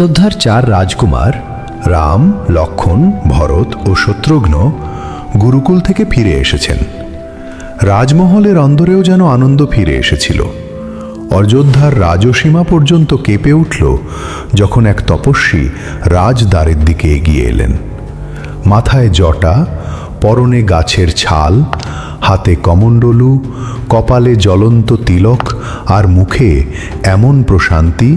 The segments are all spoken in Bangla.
অযোধ্যার 4 রাজকুমার রাম, লক্ষ্মণ, ভরত ও শত্রুঘ্ন গুরুকুল থেকে ফিরে এসেছেন। রাজমহলের অন্দরেও যেন আনন্দ ফিরে এসেছিল। অযোধ্যার রাজসীমা পর্যন্ত কেঁপে উঠল যখন এক তপস্বী রাজদ্বারের দিকে এগিয়ে এলেন। মাথায় জটা, পরনে গাছের ছাল, হাতে কমণ্ডলু, কপালে জ্বলন্ত তিলক আর মুখে এমন প্রশান্তি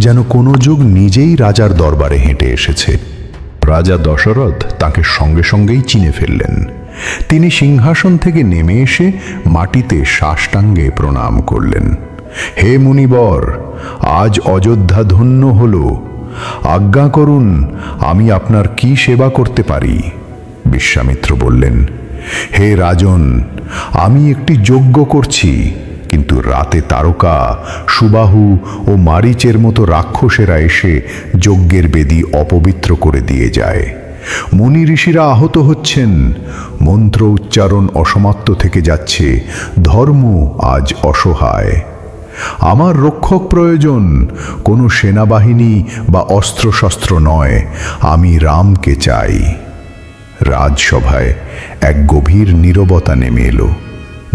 যেন কোনো যুগ নিজেই রাজার দরবারে হেঁটে এসেছে। রাজা দশরথ তাকে সঙ্গে সঙ্গেই চিনে ফেললেন। তিনি সিংহাসন থেকে নেমে এসে মাটিতে সাষ্টাঙ্গে প্রণাম করলেন। হে মুনিবর, আজ অযোধ্যা ধন্য হল। আজ্ঞা করুন, আমি আপনার কি সেবা করতে পারি? বিশ্বামিত্র বললেন, হে রাজন, আমি একটি যজ্ঞ করছি, কিন্তু রাতে তারকা, সুবাহু ও মারীচের মতো রাক্ষসেরা এসে যজ্ঞের বেদী অপবিত্র করে দিয়ে যায়। মুনি ঋষিরা আহত হচ্ছেন, মন্ত্র উচ্চারণ অসমাপ্ত থেকে যাচ্ছে, ধর্ম আজ অসহায়। আমার রক্ষক প্রয়োজন, কোনো সেনাবাহিনী বা অস্ত্রশস্ত্র নয়, আমি রামকে চাই। রাজসভায় এক গভীর নীরবতা নেমে এলো।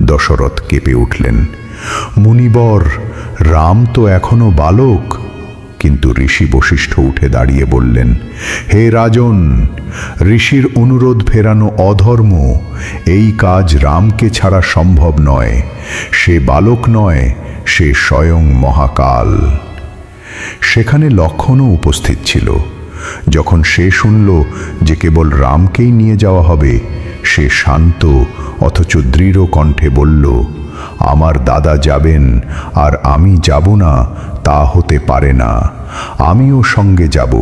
দশরথ কেঁপে উঠলেন, মুনিবর, রাম তো এখনো বালক। কিন্তু ঋষি বশিষ্ঠ উঠে দাঁড়িয়ে বললেন, হে রাজন, ঋষির অনুরোধ ফেরানো অধর্ম। এই কাজ রামকে ছাড়া সম্ভব নয়। সে বালক নয়, সে স্বয়ং মহাকাল। সেখানে লক্ষ্মণও উপস্থিত ছিল। যখন সে শুনল যে কেবল রামকেই নিয়ে যাওয়া হবে, সে শান্ত অথচ দৃঢ় কণ্ঠে বলল, আমার দাদা যাবেন আর আমি যাব না, তা হতে পারে না। আমিও সঙ্গে যাব,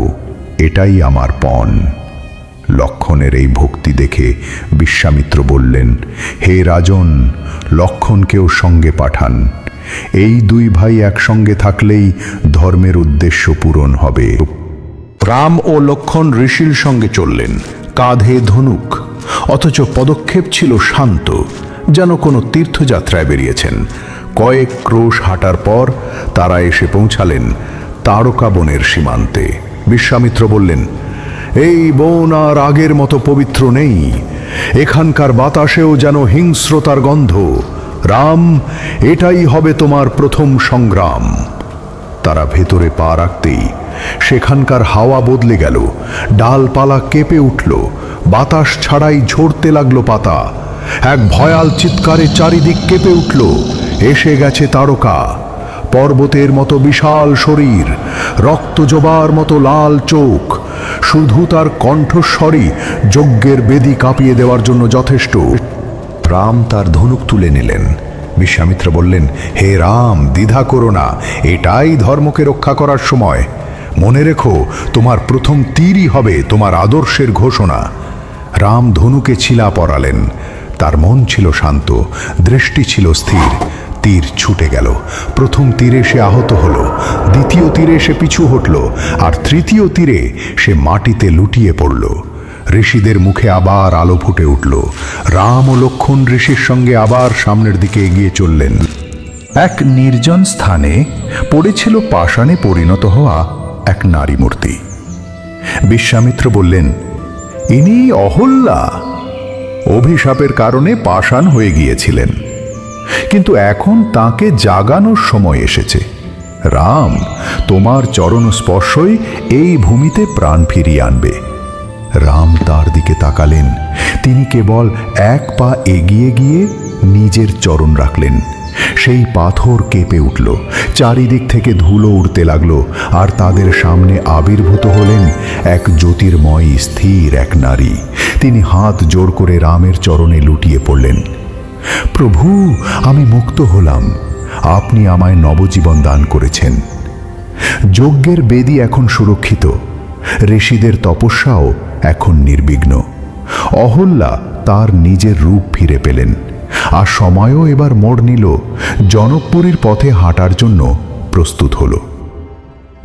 এটাই আমার পণ। লক্ষ্মণের এই ভক্তি দেখে বিশ্বামিত্র বললেন, হে রাজন, লক্ষ্মণকেও সঙ্গে পাঠান। এই 2 ভাই একসঙ্গে থাকলেই ধর্মের উদ্দেশ্য পূরণ হবে। রাম ও লক্ষ্মণ ঋষির সঙ্গে চললেন, কাঁধে ধনুক, অথচ পদক্ষেপ ছিল শান্ত, যেন কোনো তীর্থযাত্রায় বেরিয়েছেন। কয়েক ক্রোশ হাঁটার পর তারা এসে পৌঁছালেন তারকা বনের সীমান্তে। বিশ্বামিত্র বললেন, এই বন আর আগের মতো পবিত্র নেই। এখানকার বাতাসেও যেন হিংস্রতার গন্ধ। রাম, এটাই হবে তোমার প্রথম সংগ্রাম। তারা ভেতরে পা রাখতেই সেখানকার হাওয়া বদলে গেল। ডালপালা কেঁপে উঠল, বাতাস ছাড়াই ঝরতে লাগলো পাতা। এক ভয়াল চিৎকারে চারিদিক কেঁপে উঠল। এসে গেছে তারকা, পর্বতের মতো বিশাল শরীর, রক্তজবার মতো লাল চোখ। শুধু তার কণ্ঠস্বরই যজ্ঞের বেদী কাঁপিয়ে দেওয়ার জন্য যথেষ্ট। রাম তার ধনুক তুলে নিলেন। বিশ্বামিত্র বললেন, হে রাম, দ্বিধা করো না, এটাই ধর্মকে রক্ষা করার সময়। মনে রেখো, তোমার প্রথম তীরই হবে তোমার আদর্শের ঘোষণা। রাম ধনুকে ছিলা পরালেন। তার মন ছিল শান্ত, দৃষ্টি ছিল স্থির। তীর ছুটে গেল। প্রথম তীরে সে আহত হল, দ্বিতীয় তীরে সে পিছু হটল, আর তৃতীয় তীরে সে মাটিতে লুটিয়ে পড়ল। ঋষিদের মুখে আবার আলো ফুটে উঠল। রাম ও লক্ষ্মণ ঋষির সঙ্গে আবার সামনের দিকে এগিয়ে চললেন। এক নির্জন স্থানে পড়েছিল পাষাণে পরিণত হওয়া এক নারী মূর্তি। বিশ্বামিত্র বললেন, ইনি অহল্যা। অভিশাপের কারণে পাষাণ হয়ে গিয়েছিলেন, কিন্তু এখন তাকে জাগানোর সময় এসেছে। রাম, তোমার চরণ স্পর্শই এই ভূমিতে প্রাণ ফিরিয়ে আনবে। রাম তার দিকে তাকালেন। তিনি কেবল এক পা এগিয়ে গিয়ে নিজের চরণ রাখলেন। সেই পাথর কেঁপে উঠল, চারিদিক থেকে ধুলো উড়তে লাগলো, আর তাদের সামনে আবির্ভূত হলেন এক জ্যোতির্ময়ী স্থির এক নারী। তিনি হাত জোর করে রামের চরণে লুটিয়ে পড়লেন। প্রভু, আমি মুক্ত হলাম। আপনি আমায় নবজীবন দান করেছেন। যজ্ঞের বেদী এখন সুরক্ষিত। ঋষিদের তপস্যাও এখন নির্বিঘ্ন। অহল্যা তার নিজের রূপ ফিরে পেলেন, আর সময়ও এবার মোড় নিল। জনকপুরীর পথে হাঁটার জন্য প্রস্তুত হল।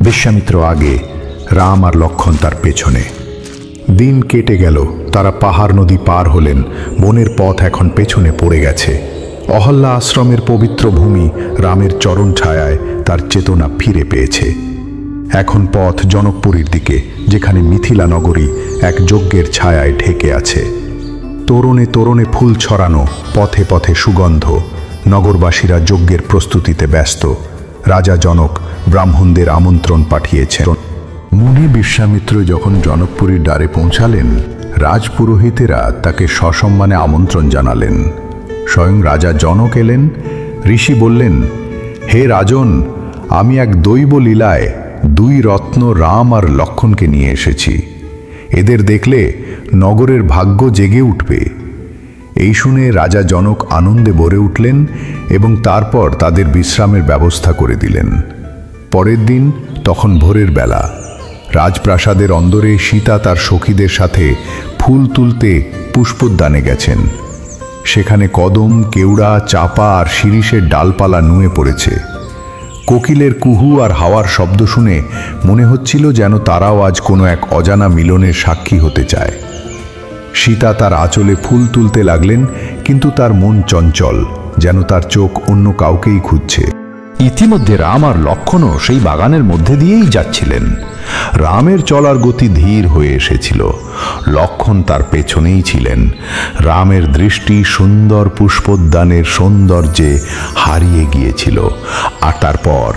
বিশ্বামিত্র আগে, রাম আর লক্ষ্মণ তার পেছনে। দিন কেটে গেল। তারা পাহাড় নদী পার হলেন। বনের পথ এখন পেছনে পড়ে গেছে। অহল্যা আশ্রমের পবিত্র ভূমি রামের চরণ ছায়ায় তার চেতনা ফিরে পেয়েছে। এখন পথ জনকপুরীর দিকে, যেখানে মিথিলা নগরী এক যজ্ঞের ছায়ায় ঢেকে আছে। তোরণে তোরণে ফুল ছড়ানো, পথে পথে সুগন্ধ। নগরবাসীরা যজ্ঞের প্রস্তুতিতে ব্যস্ত। রাজা জনক ব্রাহ্মণদের আমন্ত্রণ পাঠিয়েছেন। মুনি বিশ্বামিত্র যখন জনকপুরীর দ্বারে পৌঁছালেন, রাজপুরোহিতেরা তাকে সসম্মানে আমন্ত্রণ জানালেন। স্বয়ং রাজা জনক এলেন। ঋষি বললেন, হে রাজন, আমি এক দৈব লীলায় 2 রত্ন রাম আর লক্ষণকে নিয়ে এসেছি। এদের দেখলে নগরের ভাগ্য জেগে উঠবে। এই শুনে রাজা জনক আনন্দে ভরে উঠলেন এবং তারপর তাদের বিশ্রামের ব্যবস্থা করে দিলেন। পরের দিন তখন ভোরের বেলা, রাজপ্রাসাদের অন্দরে সীতা তার সখীদের সাথে ফুল তুলতে পুষ্পোদ্যানে গেছেন। সেখানে কদম, কেওড়া, চাপা আর শিরীষের ডালপালা নুয়ে পড়েছে। কোকিলের কুহু আর হাওয়ার শব্দ শুনে মনে হচ্ছিল যেন তারাও আজ কোনো এক অজানা মিলনের সাক্ষী হতে চায়। সীতা তার আঁচলে ফুল তুলতে লাগলেন, কিন্তু তার মন চঞ্চল, যেন তার চোখ অন্য কাউকেই খুঁজছে। ইতিমধ্যে রাম আর লক্ষণও সেই বাগানের মধ্যে দিয়েই যাচ্ছিলেন। রামের চলার গতি ধীর হয়ে এসেছিল, লক্ষণ তার পেছনেই ছিলেন। রামের দৃষ্টি সুন্দর পুষ্পোদ্যানের সৌন্দর্যে হারিয়ে গিয়েছিল। আর তারপর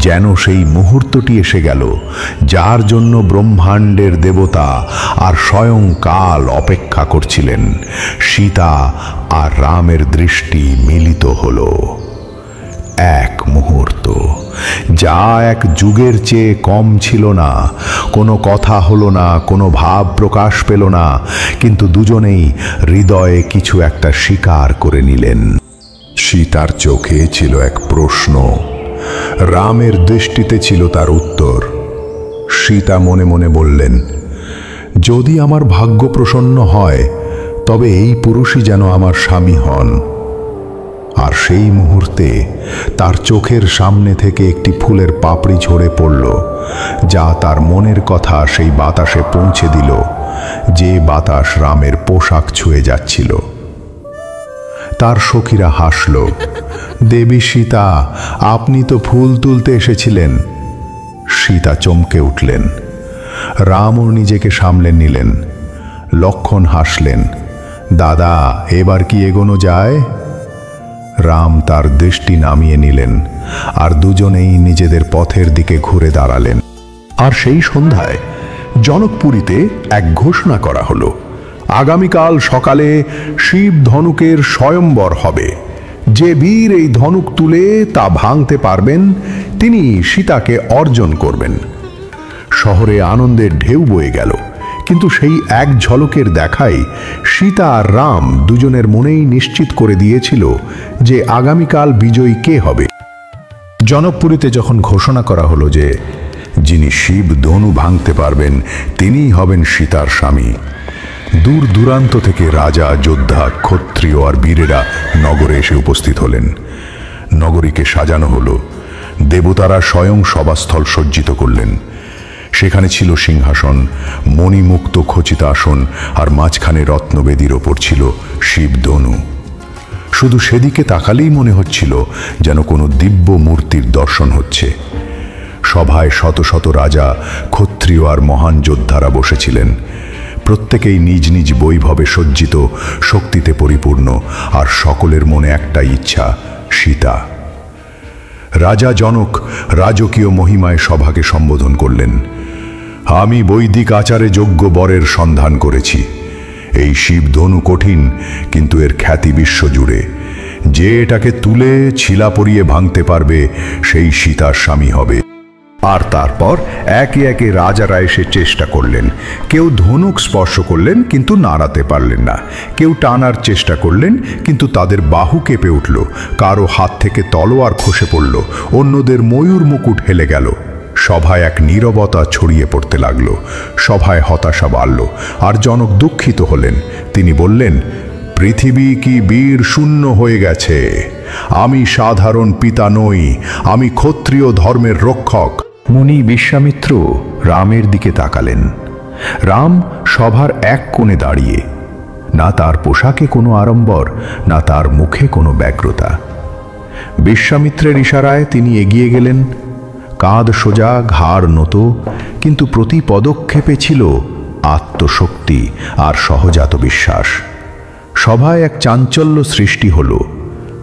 যেন সেই মুহূর্তটি এসে গেল, যার জন্য ব্রহ্মাণ্ডের দেবতা আর স্বয়ং কাল অপেক্ষা করছিলেন। সীতা আর রামের দৃষ্টি মিলিত হলো। এক মুহূর্ত, যা এক যুগের চেয়ে কম ছিল না। কোনো কথা হলো না, কোনো ভাব প্রকাশ পেল না, কিন্তু দুজনেই হৃদয়ে কিছু একটা স্বীকার করে নিলেন। সীতার চোখে ছিল এক প্রশ্ন, রামের দৃষ্টিতে ছিল তার উত্তর। সীতা মনে মনে বললেন, যদি আমার ভাগ্য প্রসন্ন হয়, তবে এই পুরুষই যেন আমার স্বামী হন। আর সেই মুহূর্তে তার চোখের সামনে থেকে একটি ফুলের পাপড়ি ঝরে পড়ল, যা তার মনের কথা সেই বাতাসে পৌঁছে দিল, যে বাতাস রামের পোশাক ছুঁয়ে যাচ্ছিল। তার সখীরা হাসল। দেবী সীতা, আপনি তো ফুল তুলতে এসেছিলেন। সীতা চমকে উঠলেন। রামও নিজেকে সামলে নিলেন। লক্ষণ হাসলেন। দাদা, এবার কি এগোনো যায়? রাম তার দৃষ্টি নামিয়ে নিলেন, আর দুজনেই নিজেদের পথের দিকে ঘুরে দাঁড়ালেন। আর সেই সন্ধ্যায় জনকপুরীতে এক ঘোষণা করা হলো, আগামীকাল সকালে শিব ধনুকের স্বয়ম্বর হবে। যে বীর এই ধনুক তুলে তা ভাঙতে পারবেন, তিনি সীতাকে অর্জন করবেন। শহরে আনন্দের ঢেউ বয়ে গেল, কিন্তু সেই এক ঝলকের দেখাই সীতা আর রাম দুজনের মনেই নিশ্চিত করে দিয়েছিল যে আগামীকাল বিজয়ী কে হবে। জনকপুরীতে যখন ঘোষণা করা হলো যে যিনি শিব ধনু ভাঙতে পারবেন তিনিই হবেন সীতার স্বামী, দূর দূরান্ত থেকে রাজা, যোদ্ধা, ক্ষত্রিয় আর বীরেরা নগরে এসে উপস্থিত হলেন। নগরীকে সাজানো হলো। দেবতারা স্বয়ং সভাস্থল সজ্জিত করলেন। সেখানে ছিল সিংহাসন, মণিমুক্ত খচিত আসন, আর মাঝখানে রত্নবেদীর ওপর ছিল শিবধনু। শুধু সেদিকে তাকালেই মনে হচ্ছিল যেন কোনো দিব্য মূর্তির দর্শন হচ্ছে। সভায় শত শত রাজা, ক্ষত্রিয় আর মহান যোদ্ধারা বসেছিলেন। প্রত্যেকেই নিজ নিজ বৈভবে সজ্জিত, শক্তিতে পরিপূর্ণ, আর সকলের মনে একটাই ইচ্ছা, সীতা। রাজা জনক রাজকীয় মহিমায় সভাকে সম্বোধন করলেন। আমি বৈদিক আচারে যোগ্য বরের সন্ধান করেছি। এই শিবধনু কঠিন, কিন্তু এর খ্যাতি বিশ্বজুড়ে। যে এটাকে তুলে ছিলা পরিয়ে ভাঙতে পারবে, সেই সীতার স্বামী হবে। আর তারপর একে একে রাজারা এসে চেষ্টা করলেন। কেউ ধনুক স্পর্শ করলেন, কিন্তু নাড়াতে পারলেন না। কেউ টানার চেষ্টা করলেন, কিন্তু তাদের বাহু কেঁপে উঠল। কারো হাত থেকে তলোয়ার খসে পড়ল, অন্যদের ময়ূর মুকুট হেলে গেল। সভায় এক নীরবতা ছড়িয়ে পড়তে লাগল। সভায় হতাশা বাড়ল, আর জনক দুঃখিত হলেন। তিনি বললেন, পৃথিবী কি বীর শূন্য হয়ে গেছে? আমি সাধারণ পিতা নই, আমি ক্ষত্রিয় ধর্মের রক্ষক। মুনি বিশ্বামিত্র রামের দিকে তাকালেন। রাম সভার এক কোণে দাঁড়িয়ে, না তার পোশাকে কোনো আড়ম্বর, না তার মুখে কোনো ব্যগ্রতা। বিশ্বামিত্রের ইশারায় তিনি এগিয়ে গেলেন। কাঁধ সোজা, ঘাড় নত, কিন্তু প্রতি পদক্ষেপে ছিল আত্মশক্তি আর সহজাত বিশ্বাস। সভায় এক চাঞ্চল্য সৃষ্টি হল,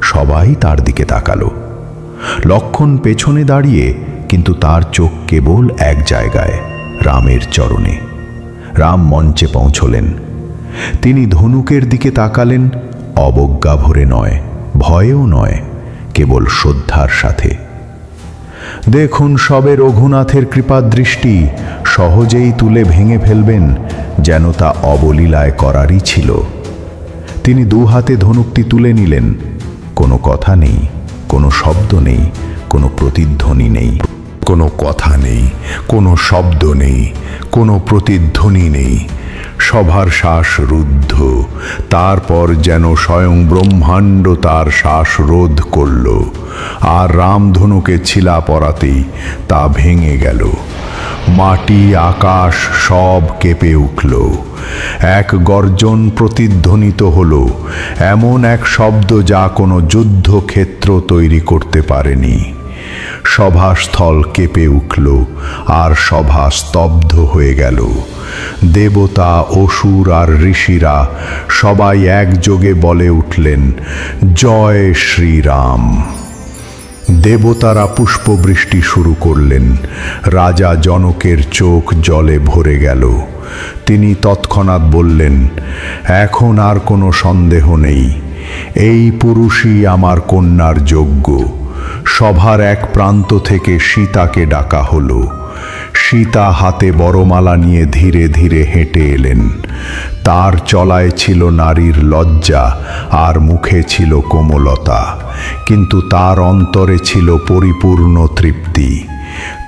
সবাই তার দিকে তাকালো। লক্ষণ পেছনে দাঁড়িয়ে, কিন্তু তার চোখ কেবল এক জায়গায়, রামের চরণে। রাম মঞ্চে পৌঁছলেন। তিনি ধনুকের দিকে তাকালেন, অবজ্ঞা ভরে নয়, ভয়েও নয়, কেবল শ্রদ্ধার সাথে। দেখুন সবে রঘুনাথের কৃপাদৃষ্টি, সহজেই তুলে ভেঙে ফেলবেন, যেন তা অবলীলায় করারই ছিল। তিনি দুহাতে ধনুকটি তুলে নিলেন। কোনো কথা নেই, কোনো শব্দ নেই, কোনো প্রতিধ্বনি নেই। কোনো কথা নেই, কোনো শব্দ নেই, কোনো প্রতিধ্বনি নেই। সভার শ্বাস রুদ্ধ। তারপর যেন স্বয়ং ব্রহ্মাণ্ড তার শ্বাস রোধ করল, আর রামধনুকে ছিলা পরাতেই তা ভেঙে গেল। মাটি আকাশ সব কেঁপে উঠল। এক গর্জন প্রতিধ্বনিত হল, এমন এক শব্দ যা কোনো যুদ্ধক্ষেত্র তৈরি করতে পারেনি। সভাস্থল কেঁপে উঠল, আর সভা স্তব্ধ হয়ে গেল। দেবতা, অসুর আর ঋষিরা সবাই একযোগে বলে উঠলেন, জয় শ্রীরাম। দেবতারা পুষ্পবৃষ্টি শুরু করলেন। রাজা জনকের চোখ জলে ভরে গেল। তিনি তৎক্ষণাৎ বললেন, এখন আর কোনো সন্দেহ নেই, এই পুরুষই আমার কন্যার যোগ্য। সভার এক প্রান্ত থেকে সীতাকে ডাকা হলো। সীতা হাতে বরমালা নিয়ে ধীরে ধীরে হেঁটে এলেন। তার চলায় ছিল নারীর লজ্জা, আর মুখে ছিল কোমলতা, কিন্তু তার অন্তরে ছিল পরিপূর্ণ তৃপ্তি।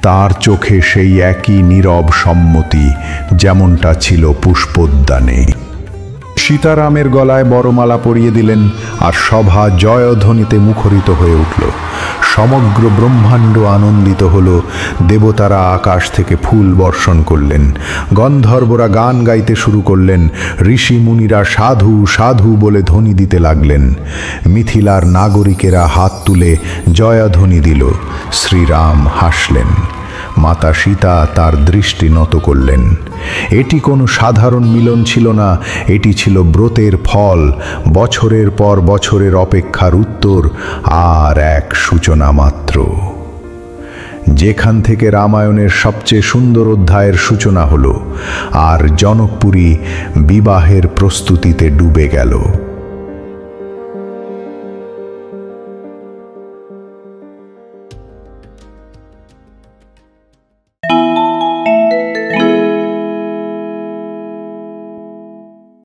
তার চোখে সেই একই নীরব সম্মতি, যেমনটা ছিল পুষ্পোদ্যানে। সীতারামের গলায় বরমালা পরিয়ে দিলেন, আর সভা জয়ধ্বনিতে মুখরিত হয়ে উঠল। সমগ্র ব্রহ্মাণ্ড আনন্দিত হল। দেবতারা আকাশ থেকে ফুল বর্ষণ করলেন। গন্ধর্বরা গান গাইতে শুরু করলেন। ঋষি মুনিরা সাধু সাধু বলে ধ্বনি দিতে লাগলেন। মিথিলার নাগরিকেরা হাত তুলে জয়ধ্বনি দিল। শ্রীরাম হাসলেন। মাতা সীতা তার দৃষ্টি নত করলেন। এটি কোনো সাধারণ মিলন ছিল না, এটি ছিল ব্রতের ফল, বছরের পর বছরের অপেক্ষার উত্তর, আর এক সূচনা মাত্র। যেখান থেকে রামায়ণের সবচেয়ে সুন্দর অধ্যায়ের সূচনা হলো, আর জনকপুরী বিবাহের প্রস্তুতিতে ডুবে গেল।